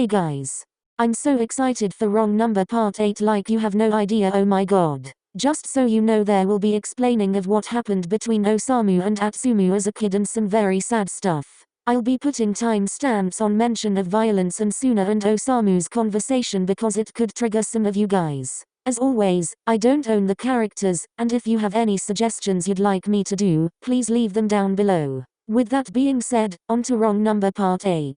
Hey guys. I'm so excited for Wrong Number Part 8 like you have no idea, oh my god. Just so you know, there will be explaining of what happened between Osamu and Atsumu as a kid and some very sad stuff. I'll be putting time stamps on mention of violence and Suna and Osamu's conversation because it could trigger some of you guys. As always, I don't own the characters, and if you have any suggestions you'd like me to do, please leave them down below. With that being said, on to Wrong Number Part 8.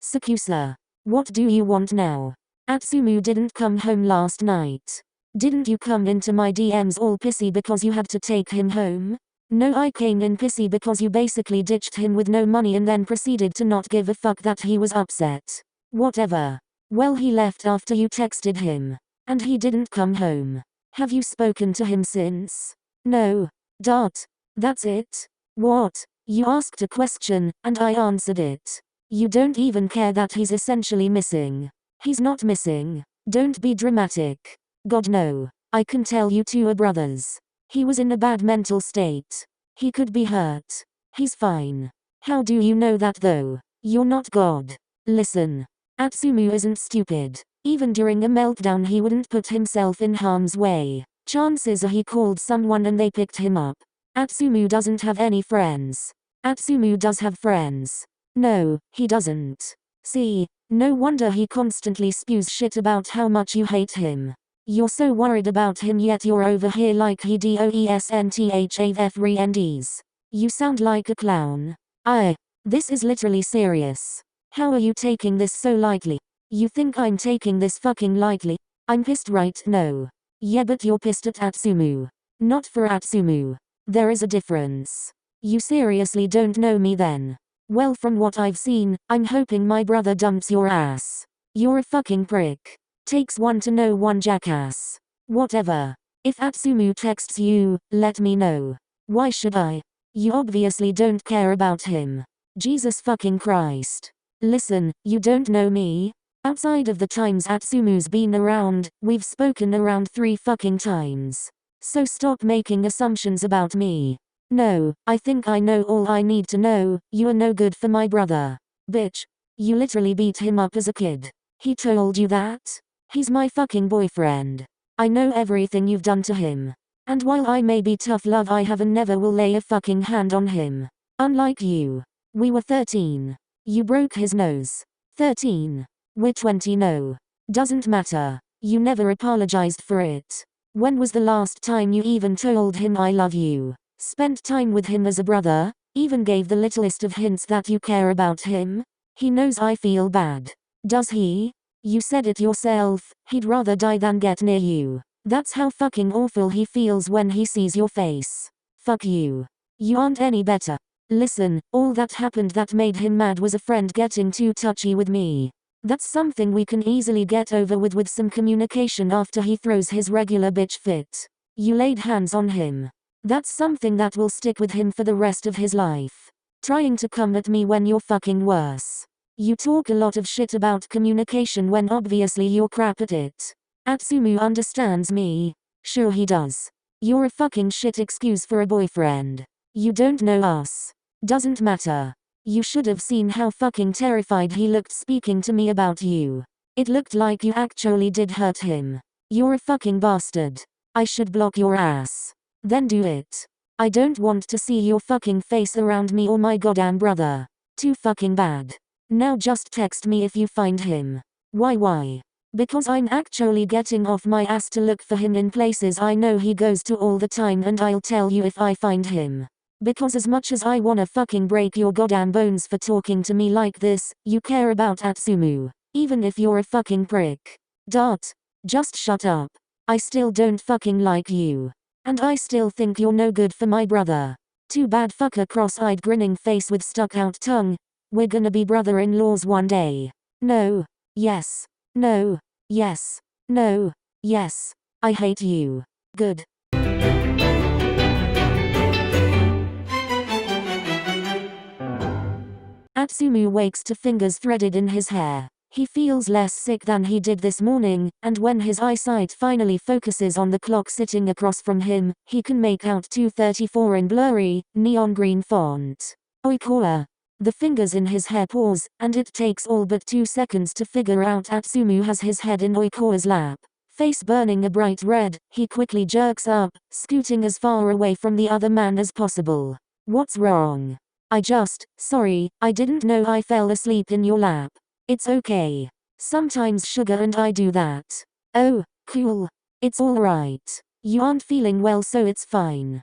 Sakusa. What do you want now? Atsumu didn't come home last night. Didn't you come into my DMs all pissy because you had to take him home? No, I came in pissy because you basically ditched him with no money and then proceeded to not give a fuck that he was upset. Whatever. Well, he left after you texted him. And he didn't come home. Have you spoken to him since? No. That's it? What? You asked a question, and I answered it. You don't even care that he's essentially missing. He's not missing. Don't be dramatic. God no. I can tell you two are brothers. He was in a bad mental state. He could be hurt. He's fine. How do you know that though? You're not God. Listen. Atsumu isn't stupid. Even during a meltdown he wouldn't put himself in harm's way. Chances are he called someone and they picked him up. Atsumu doesn't have any friends. Atsumu does have friends. No, he doesn't. See, no wonder he constantly spews shit about how much you hate him. You're so worried about him yet you're over here like he doesn't. You sound like a clown. This is literally serious. How are you taking this so lightly? You think I'm taking this fucking lightly? I'm pissed, right? No. Yeah, but you're pissed at Atsumu. Not for Atsumu. There is a difference. You seriously don't know me then? Well, from what I've seen, I'm hoping my brother dumps your ass. You're a fucking prick. Takes one to know one, jackass. Whatever. If Atsumu texts you, let me know. Why should I? You obviously don't care about him. Jesus fucking Christ. Listen, you don't know me? Outside of the times Atsumu's been around, we've spoken around 3 fucking times. So stop making assumptions about me. No, I think I know all I need to know. You are no good for my brother. Bitch. You literally beat him up as a kid. He told you that? He's my fucking boyfriend. I know everything you've done to him. And while I may be tough love, I have and never will lay a fucking hand on him. Unlike you. We were 13. You broke his nose. 13. We're 20. No. Doesn't matter. You never apologized for it. When was the last time you even told him I love you? Spent time with him as a brother? Even gave the littlest of hints that you care about him? He knows I feel bad. Does he? You said it yourself, he'd rather die than get near you. That's how fucking awful he feels when he sees your face. Fuck you. You aren't any better. Listen, all that happened that made him mad was a friend getting too touchy with me. That's something we can easily get over with some communication after he throws his regular bitch fit. You laid hands on him. That's something that will stick with him for the rest of his life. Trying to come at me when you're fucking worse. You talk a lot of shit about communication when obviously you're crap at it. Atsumu understands me. Sure he does. You're a fucking shit excuse for a boyfriend. You don't know us. Doesn't matter. You should have seen how fucking terrified he looked speaking to me about you. It looked like you actually did hurt him. You're a fucking bastard. I should block your ass. Then do it. I don't want to see your fucking face around me or my goddamn brother. Too fucking bad. Now just text me if you find him. Why? Because I'm actually getting off my ass to look for him in places I know he goes to all the time, and I'll tell you if I find him. Because as much as I wanna fucking break your goddamn bones for talking to me like this, you care about Atsumu. Even if you're a fucking prick. Just shut up. I still don't fucking like you. And I still think you're no good for my brother. Too bad, fucker. Cross-eyed grinning face with stuck-out tongue. We're gonna be brother-in-laws one day. No. Yes. No. Yes. No. Yes. I hate you. Good. Atsumu wakes to fingers threaded in his hair. He feels less sick than he did this morning, and when his eyesight finally focuses on the clock sitting across from him, he can make out 2:34 in blurry, neon green font. Oikoa. The fingers in his hair pause, and it takes all but 2 seconds to figure out Atsumu has his head in Oikawa's lap. Face burning a bright red, he quickly jerks up, scooting as far away from the other man as possible. What's wrong? Sorry, I didn't know I fell asleep in your lap. It's okay. Sometimes Sugar and I do that. Oh, cool. It's alright. You aren't feeling well, so it's fine.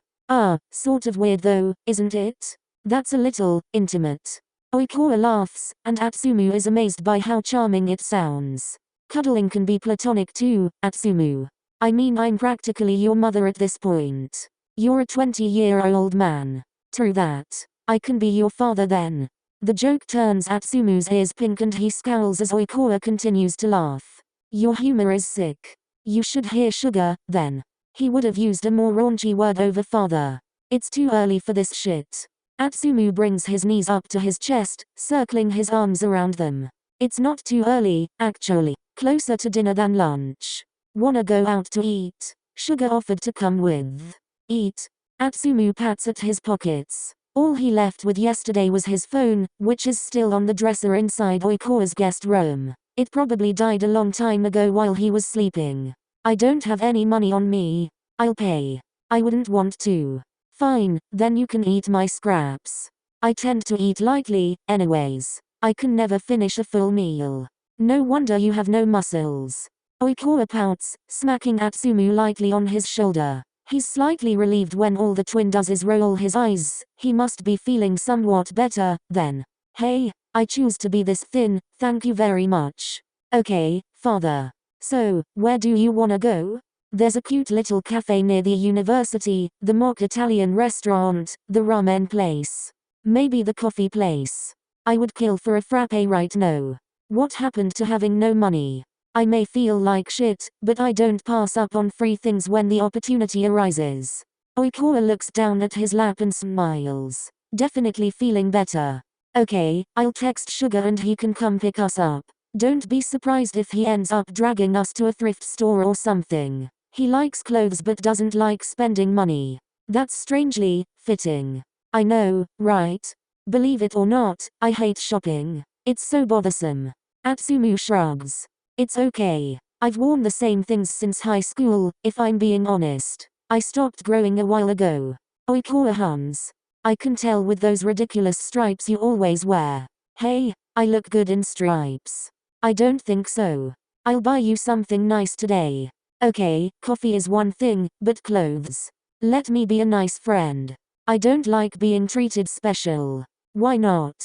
Sort of weird though, isn't it? That's a little intimate. Oikawa laughs, and Atsumu is amazed by how charming it sounds. Cuddling can be platonic too, Atsumu. I mean, I'm practically your mother at this point. You're a 20-year-old man. True that. I can be your father then. The joke turns Atsumu's ears pink and he scowls as Oikawa continues to laugh. Your humor is sick. You should hear Sugar, then. He would have used a more raunchy word over father. It's too early for this shit. Atsumu brings his knees up to his chest, circling his arms around them. It's not too early, actually. Closer to dinner than lunch. Wanna go out to eat? Sugar offered to come with. Eat? Atsumu pats at his pockets. All he left with yesterday was his phone, which is still on the dresser inside Oikawa's guest room. It probably died a long time ago while he was sleeping. I don't have any money on me. I'll pay. I wouldn't want to. Fine, then you can eat my scraps. I tend to eat lightly, anyways. I can never finish a full meal. No wonder you have no muscles. Oikawa pouts, smacking Atsumu lightly on his shoulder. He's slightly relieved when all the twin does is roll his eyes. He must be feeling somewhat better, then. Hey, I choose to be this thin, thank you very much. Okay, father. So, where do you wanna go? There's a cute little cafe near the university, the mock Italian restaurant, the ramen place. Maybe the coffee place. I would kill for a frappe right now. What happened to having no money? I may feel like shit, but I don't pass up on free things when the opportunity arises. Oikawa looks down at his lap and smiles. Definitely feeling better. Okay, I'll text Sugar and he can come pick us up. Don't be surprised if he ends up dragging us to a thrift store or something. He likes clothes but doesn't like spending money. That's strangely fitting. I know, right? Believe it or not, I hate shopping. It's so bothersome. Atsumu shrugs. It's okay. I've worn the same things since high school, if I'm being honest. I stopped growing a while ago. Oikawa hums. I can tell with those ridiculous stripes you always wear. Hey, I look good in stripes. I don't think so. I'll buy you something nice today. Okay, coffee is one thing, but clothes. Let me be a nice friend. I don't like being treated special. Why not?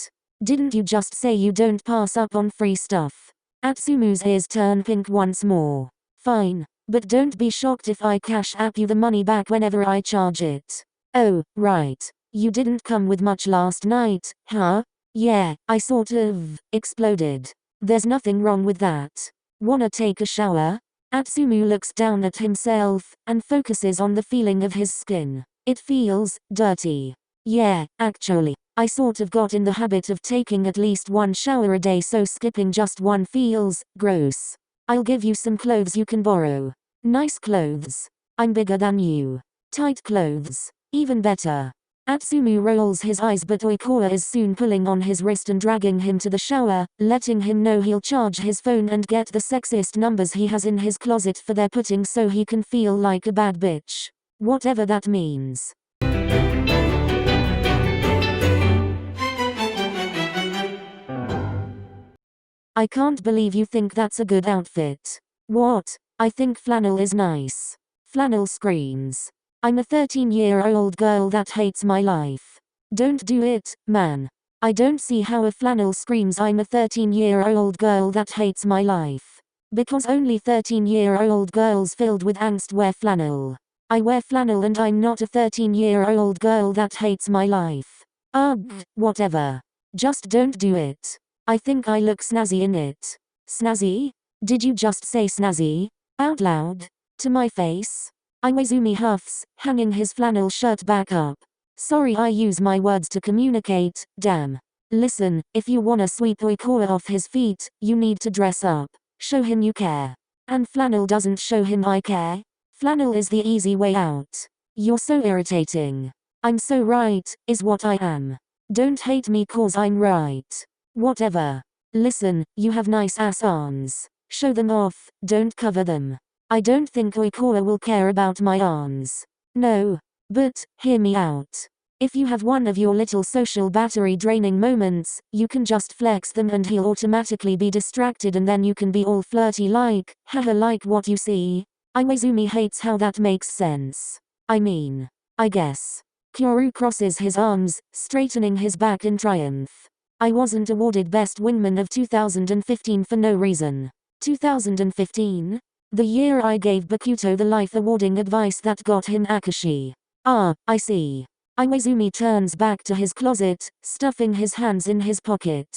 Didn't you just say you don't pass up on free stuff? Atsumu's ears turn pink once more. Fine, but don't be shocked if I cash app you the money back whenever I charge it. Oh, right. You didn't come with much last night, huh? Yeah, I sort of exploded. There's nothing wrong with that. Wanna take a shower? Atsumu looks down at himself, and focuses on the feeling of his skin. It feels dirty. Yeah, actually. I sort of got in the habit of taking at least one shower a day, so skipping just one feels gross. I'll give you some clothes you can borrow. Nice clothes. I'm bigger than you. Tight clothes. Even better. Atsumu rolls his eyes, but Oikawa is soon pulling on his wrist and dragging him to the shower, letting him know he'll charge his phone and get the sexiest numbers he has in his closet for their putting so he can feel like a bad bitch. Whatever that means. I can't believe you think that's a good outfit. What? I think flannel is nice. Flannel screams. I'm a 13-year-old girl that hates my life. Don't do it, man. I don't see how a flannel screams I'm a 13-year-old girl that hates my life. Because only 13-year-old girls filled with angst wear flannel. I wear flannel and I'm not a 13-year-old girl that hates my life. Ugh, whatever. Just don't do it. I think I look snazzy in it. Snazzy? Did you just say snazzy? Out loud? To my face? Iwaizumi huffs, hanging his flannel shirt back up. Sorry, I use my words to communicate, damn. Listen, if you wanna sweep Oikawa off his feet, you need to dress up. Show him you care. And flannel doesn't show him I care. Flannel is the easy way out. You're so irritating. I'm so right, is what I am. Don't hate me cause I'm right. Whatever. Listen, you have nice ass arms. Show them off, don't cover them. I don't think Oikoa will care about my arms. No. But, hear me out. If you have one of your little social battery draining moments, you can just flex them and he'll automatically be distracted and then you can be all flirty like, haha like what you see. Iwaizumi hates how that makes sense. I mean, I guess. Kyoru crosses his arms, straightening his back in triumph. I wasn't awarded Best Wingman of 2015 for no reason. 2015? The year I gave Bakuto the life awarding advice that got him Akashi. Ah, I see. Iwaizumi turns back to his closet, stuffing his hands in his pocket.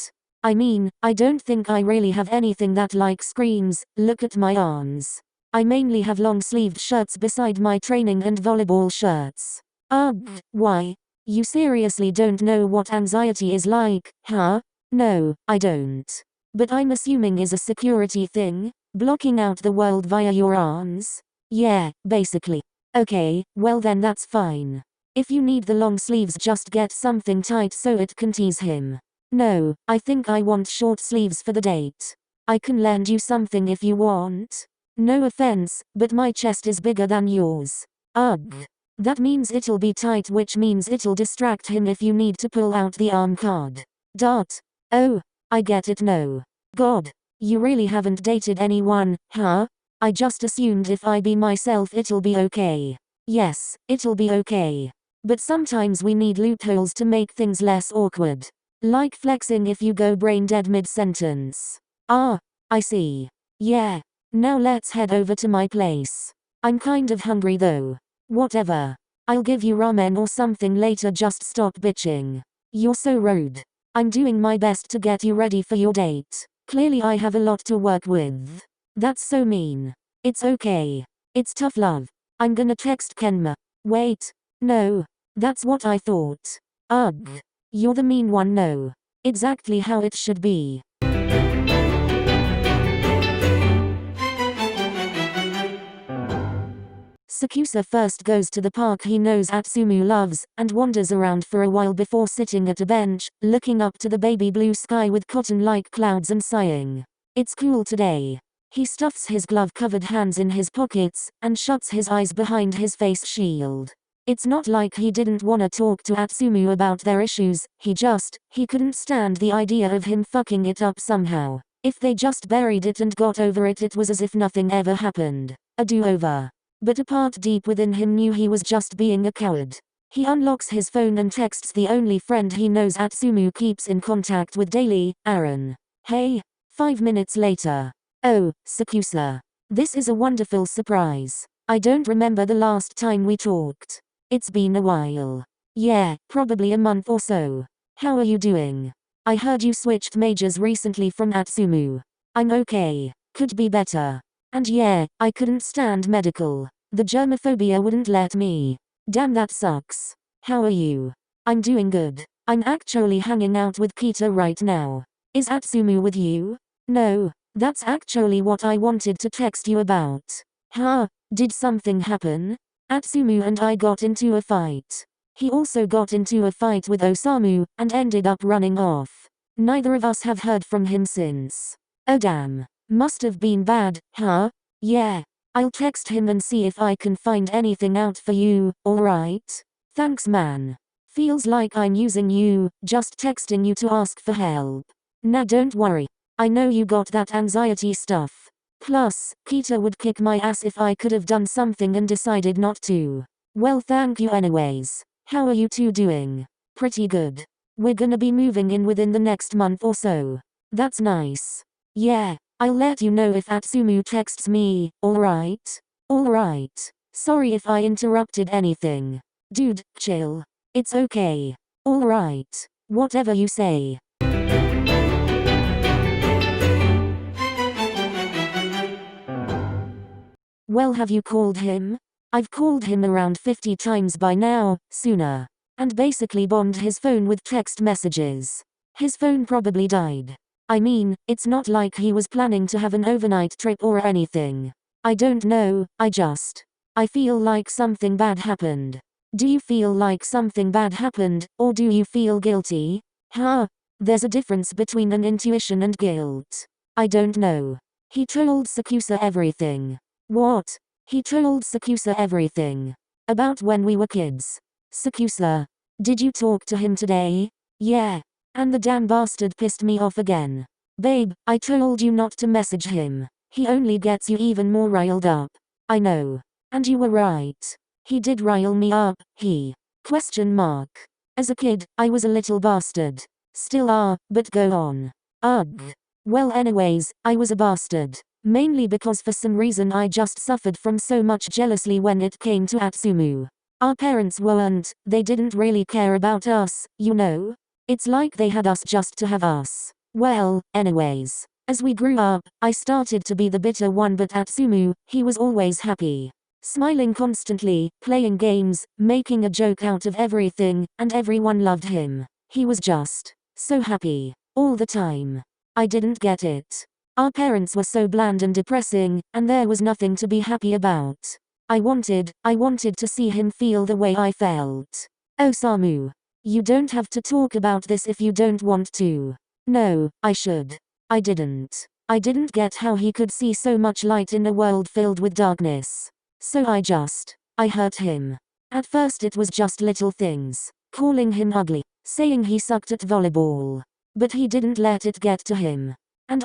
I mean, I don't think I really have anything that like screams, look at my arms. I mainly have long-sleeved shirts beside my training and volleyball shirts. Ugh, why? You seriously don't know what anxiety is like, huh? No, I don't. But I'm assuming is a security thing? Blocking out the world via your arms? Yeah, basically. Okay, well then that's fine. If you need the long sleeves just get something tight so it can tease him. No, I think I want short sleeves for the date. I can lend you something if you want. No offense, but my chest is bigger than yours. Ugh. That means it'll be tight which means it'll distract him if you need to pull out the arm card. Dot. Oh, I get it no. God. You really haven't dated anyone, huh? I just assumed if I be myself it'll be okay. Yes, it'll be okay. But sometimes we need loopholes to make things less awkward. Like flexing if you go brain dead mid-sentence. Ah, I see. Yeah. Now let's head over to my place. I'm kind of hungry though. Whatever. I'll give you ramen or something later just stop bitching. You're so rude. I'm doing my best to get you ready for your date. Clearly I have a lot to work with. That's so mean. It's okay. It's tough love. I'm gonna text Kenma. Wait. No. That's what I thought. Ugh. You're the mean one no. Exactly how it should be. Sakusa first goes to the park he knows Atsumu loves, and wanders around for a while before sitting at a bench, looking up to the baby blue sky with cotton-like clouds and sighing. It's cool today. He stuffs his glove-covered hands in his pockets, and shuts his eyes behind his face shield. It's not like he didn't wanna talk to Atsumu about their issues, he couldn't stand the idea of him fucking it up somehow. If they just buried it and got over it, it was as if nothing ever happened. A do-over. But a part deep within him knew he was just being a coward. He unlocks his phone and texts the only friend he knows Atsumu keeps in contact with daily, Aaron. Hey. 5 minutes later. Oh, Sakusa. This is a wonderful surprise. I don't remember the last time we talked. It's been a while. Yeah, probably a month or so. How are you doing? I heard you switched majors recently from Atsumu. I'm okay. Could be better. And yeah, I couldn't stand medical. The germophobia wouldn't let me. Damn that sucks. How are you? I'm doing good. I'm actually hanging out with Kita right now. Is Atsumu with you? No, that's actually what I wanted to text you about. Huh? Did something happen? Atsumu and I got into a fight. He also got into a fight with Osamu, and ended up running off. Neither of us have heard from him since. Oh damn. Must have been bad, huh? Yeah. I'll text him and see if I can find anything out for you, alright? Thanks man. Feels like I'm using you, just texting you to ask for help. Nah don't worry. I know you got that anxiety stuff. Plus, Kita would kick my ass if I could have done something and decided not to. Well thank you anyways. How are you two doing? Pretty good. We're gonna be moving in within the next month or so. That's nice. Yeah. I'll let you know if Atsumu texts me, alright? Alright. Sorry if I interrupted anything. Dude, chill. It's okay. Alright. Whatever you say. Well, have you called him? I've called him around 50 times by now, sooner. And basically bombed his phone with text messages. His phone probably died. I mean, it's not like he was planning to have an overnight trip or anything. I don't know, I feel like something bad happened. Do you feel like something bad happened, or do you feel guilty? Huh? There's a difference between an intuition and guilt. I don't know. He told SakuAtsu everything. What? He told SakuAtsu everything. About when we were kids. SakuAtsu. Did you talk to him today? Yeah. And the damn bastard pissed me off again. Babe, I told you not to message him. He only gets you even more riled up. I know. And you were right. He did rile me up, Question mark. As a kid, I was a little bastard. Still are, but go on. Ugh. Well anyways, I was a bastard. Mainly because for some reason I just suffered from so much jealousy when it came to Atsumu. Our parents weren't, they didn't really care about us, you know? It's like they had us just to have us. Well, anyways. As we grew up, I started to be the bitter one, but Atsumu, he was always happy. Smiling constantly, playing games, making a joke out of everything, and everyone loved him. He was just so happy. All the time. I didn't get it. Our parents were so bland and depressing, and there was nothing to be happy about. I wanted to see him feel the way I felt. Oh Samu. You don't have to talk about this if you don't want to. No, I should. I didn't get how he could see so much light in a world filled with darkness. So I hurt him. At first it was just little things. Calling him ugly. Saying he sucked at volleyball. But he didn't let it get to him. And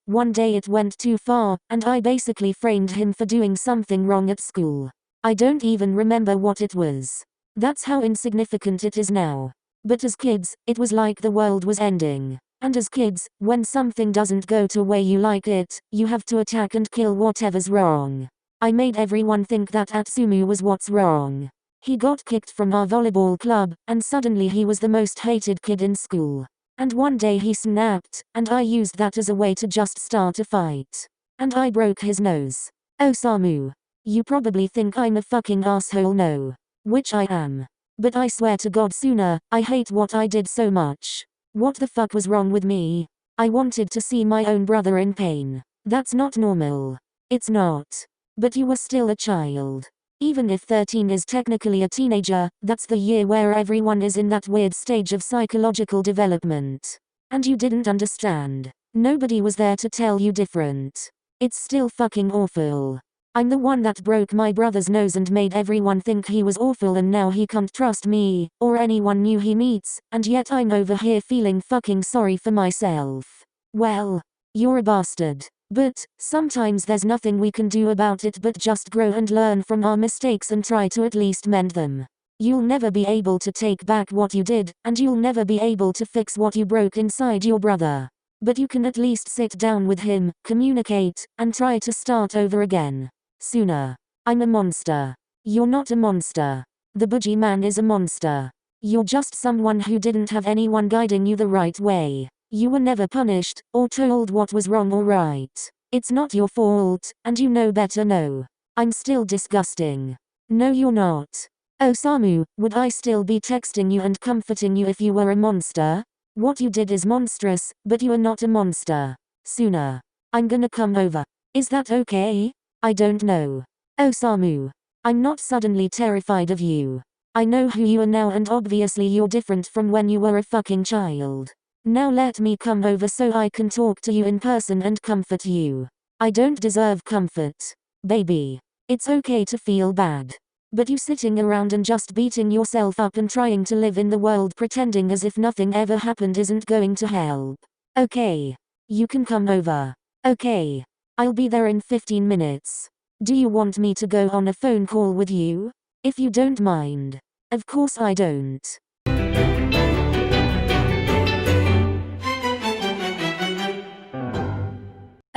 one day it went too far, and I basically framed him for doing something wrong at school. I don't even remember what it was. That's how insignificant it is now. But as kids, it was like the world was ending. And as kids, when something doesn't go to way you like it, you have to attack and kill whatever's wrong. I made everyone think that Atsumu was what's wrong. He got kicked from our volleyball club, and suddenly he was the most hated kid in school. And one day he snapped, and I used that as a way to just start a fight. And I broke his nose. Oh Samu. You probably think I'm a fucking asshole, no. Which I am. But I swear to God Suna, I hate what I did so much. What the fuck was wrong with me? I wanted to see my own brother in pain. That's not normal. It's not. But you were still a child. Even if 13 is technically a teenager, that's the year where everyone is in that weird stage of psychological development. And you didn't understand. Nobody was there to tell you different. It's still fucking awful. I'm the one that broke my brother's nose and made everyone think he was awful, and now he can't trust me, or anyone new he meets, and yet I'm over here feeling fucking sorry for myself. Well, you're a bastard. But, sometimes there's nothing we can do about it but just grow and learn from our mistakes and try to at least mend them. You'll never be able to take back what you did, and you'll never be able to fix what you broke inside your brother. But you can at least sit down with him, communicate, and try to start over again. Sooner. I'm a monster. You're not a monster. The bougie man is a monster. You're just someone who didn't have anyone guiding you the right way. You were never punished, or told what was wrong or right. It's not your fault, and you know better. No. I'm still disgusting. No you're not. Oh Samu, would I still be texting you and comforting you if you were a monster? What you did is monstrous, but you are not a monster. Sooner. I'm gonna come over. Is that okay? I don't know. Oh Samu. I'm not suddenly terrified of you. I know who you are now, and obviously you're different from when you were a fucking child. Now let me come over so I can talk to you in person and comfort you. I don't deserve comfort. Baby. It's okay to feel bad. But you sitting around and just beating yourself up and trying to live in the world pretending as if nothing ever happened isn't going to help. Okay. You can come over. Okay. I'll be there in 15 minutes. Do you want me to go on a phone call with you? If you don't mind. Of course I don't.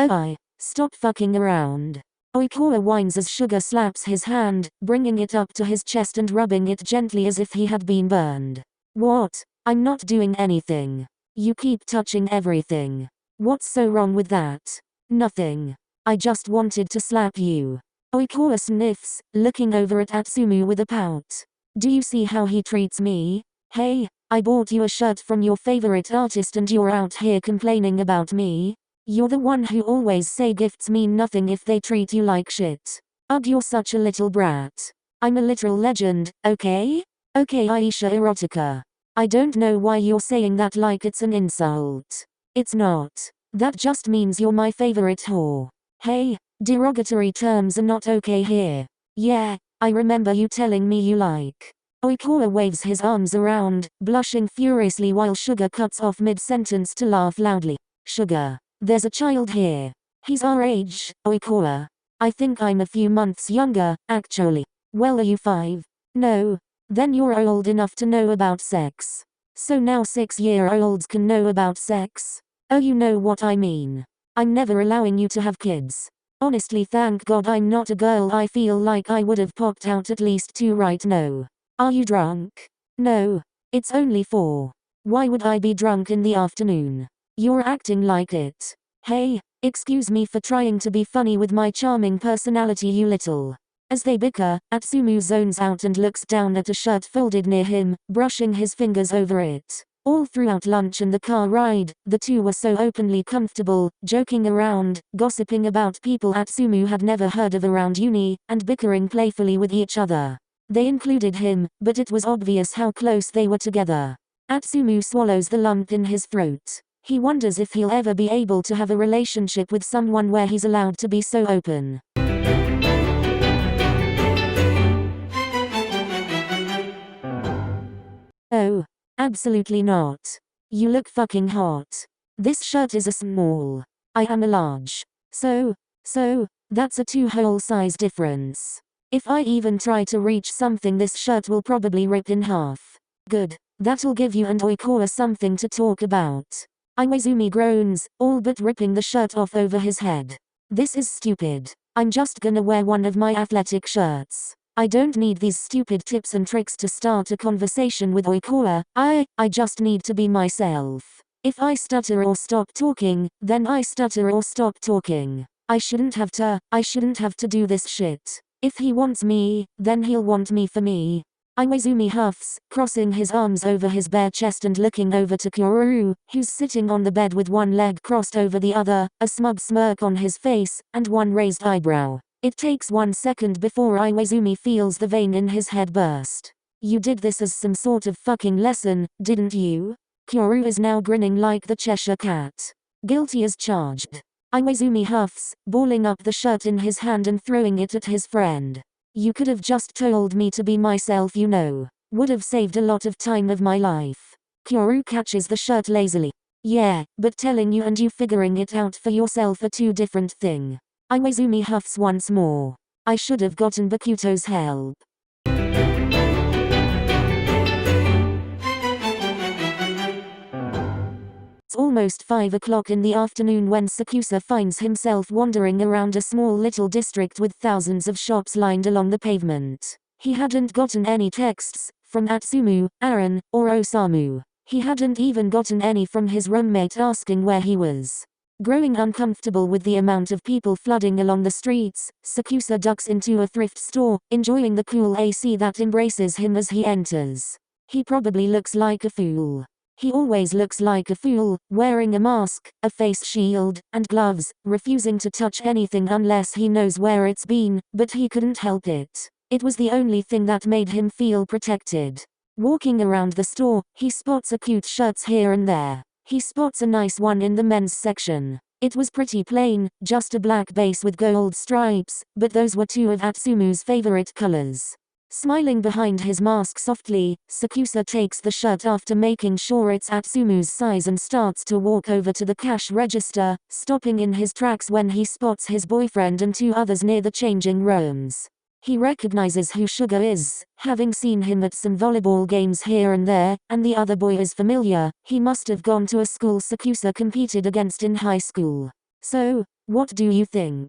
Oh, stop fucking around. IwaOi whines as Sugar slaps his hand, bringing it up to his chest and rubbing it gently as if he had been burned. What? I'm not doing anything. You keep touching everything. What's so wrong with that? Nothing. I just wanted to slap you. IwaOi sniffs, looking over at Atsumu with a pout. Do you see how he treats me? Hey, I bought you a shirt from your favorite artist and you're out here complaining about me? You're the one who always say gifts mean nothing if they treat you like shit. Ugh, you're such a little brat. I'm a literal legend, okay? Okay Aisha Erotica. I don't know why you're saying that like it's an insult. It's not. That just means you're my favorite whore. Hey, derogatory terms are not okay here. Yeah, I remember you telling me you like. Oikawa waves his arms around, blushing furiously while Sugar cuts off mid-sentence to laugh loudly. Sugar, there's a child here. He's our age, Oikawa. I think I'm a few months younger, actually. Well, are you 5? No. Then you're old enough to know about sex. So now 6-year-olds can know about sex? Oh, you know what I mean. I'm never allowing you to have kids. Honestly, thank God I'm not a girl. I feel like I would have popped out at least 2 right now. Are you drunk? No. It's only 4. Why would I be drunk in the afternoon? You're acting like it. Hey, excuse me for trying to be funny with my charming personality, you little. As they bicker, Atsumu zones out and looks down at a shirt folded near him, brushing his fingers over it. All throughout lunch and the car ride, the two were so openly comfortable, joking around, gossiping about people Atsumu had never heard of around uni, and bickering playfully with each other. They included him, but it was obvious how close they were together. Atsumu swallows the lump in his throat. He wonders if he'll ever be able to have a relationship with someone where he's allowed to be so open. Oh, absolutely not. You look fucking hot. This shirt is a small. I am a large. So, that's a 2 whole size difference. If I even try to reach something, this shirt will probably rip in half. Good. That'll give you and Oikawa something to talk about. Iwaizumi groans, all but ripping the shirt off over his head. This is stupid. I'm just gonna wear one of my athletic shirts. I don't need these stupid tips and tricks to start a conversation with Oikawa. I just need to be myself. If I stutter or stop talking, then I stutter or stop talking. I shouldn't have to do this shit. If he wants me, then he'll want me for me. Iwaizumi huffs, crossing his arms over his bare chest and looking over to Kyoru, who's sitting on the bed with one leg crossed over the other, a smug smirk on his face, and one raised eyebrow. It takes 1 second before Iwaizumi feels the vein in his head burst. You did this as some sort of fucking lesson, didn't you? Kyoru is now grinning like the Cheshire Cat. Guilty as charged. Iwaizumi huffs, balling up the shirt in his hand and throwing it at his friend. You could have just told me to be myself, you know. Would have saved a lot of time of my life. Kyoru catches the shirt lazily. Yeah, but telling you and you figuring it out for yourself are 2 different things. Iwaizumi huffs once more. I should have gotten Bakuto's help. It's almost 5 o'clock in the afternoon when SakuAtsu finds himself wandering around a small little district with thousands of shops lined along the pavement. He hadn't gotten any texts from Atsumu, Aaron, or Osamu. He hadn't even gotten any from his roommate asking where he was. Growing uncomfortable with the amount of people flooding along the streets, SakuAtsu ducks into a thrift store, enjoying the cool AC that embraces him as he enters. He probably looks like a fool. He always looks like a fool, wearing a mask, a face shield, and gloves, refusing to touch anything unless he knows where it's been, but he couldn't help it. It was the only thing that made him feel protected. Walking around the store, he spots a cute shirts here and there. He spots a nice one in the men's section. It was pretty plain, just a black base with gold stripes, but those were 2 of Atsumu's favorite colors. Smiling behind his mask softly, SakuAtsu takes the shirt after making sure it's Atsumu's size and starts to walk over to the cash register, stopping in his tracks when he spots his boyfriend and 2 others near the changing rooms. He recognizes who Sugar is, having seen him at some volleyball games here and there, and the other boy is familiar. He must have gone to a school SakuAtsu competed against in high school. So, what do you think?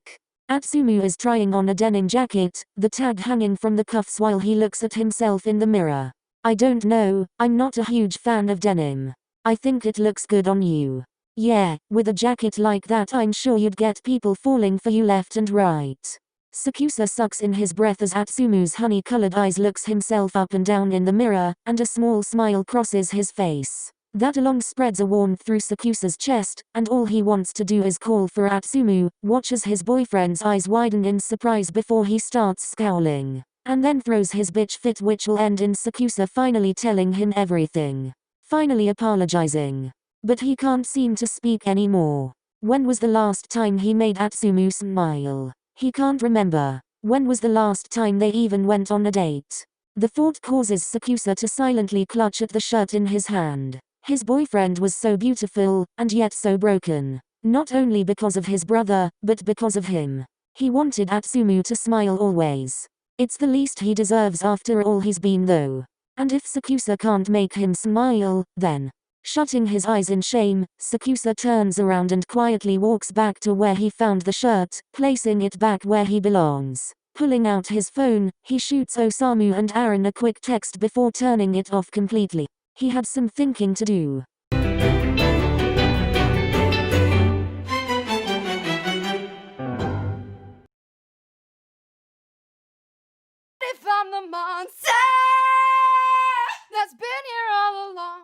Atsumu is trying on a denim jacket, the tag hanging from the cuffs while he looks at himself in the mirror. I don't know, I'm not a huge fan of denim. I think it looks good on you. Yeah, with a jacket like that I'm sure you'd get people falling for you left and right. SakuAtsu sucks in his breath as Atsumu's honey-colored eyes looks himself up and down in the mirror, and a small smile crosses his face. That along spreads a warmth through SakuAtsu's chest, and all he wants to do is call for Atsumu, watches his boyfriend's eyes widen in surprise before he starts scowling. and then throws his bitch fit, which will end in Sakusa finally telling him everything. Finally apologizing. But he can't seem to speak anymore. When was the last time he made Atsumu smile? He can't remember. When was the last time they even went on a date? The thought causes Sakusa to silently clutch at the shirt in his hand. His boyfriend was so beautiful, and yet so broken. Not only because of his brother, but because of him. He wanted Atsumu to smile always. It's the least he deserves after all he's been though. And if Sakusa can't make him smile, then... Shutting his eyes in shame, Sakusa turns around and quietly walks back to where he found the shirt, placing it back where he belongs. Pulling out his phone, he shoots Osamu and Aaron a quick text before turning it off completely. He had some thinking to do. If I'm the monster that's been here all along.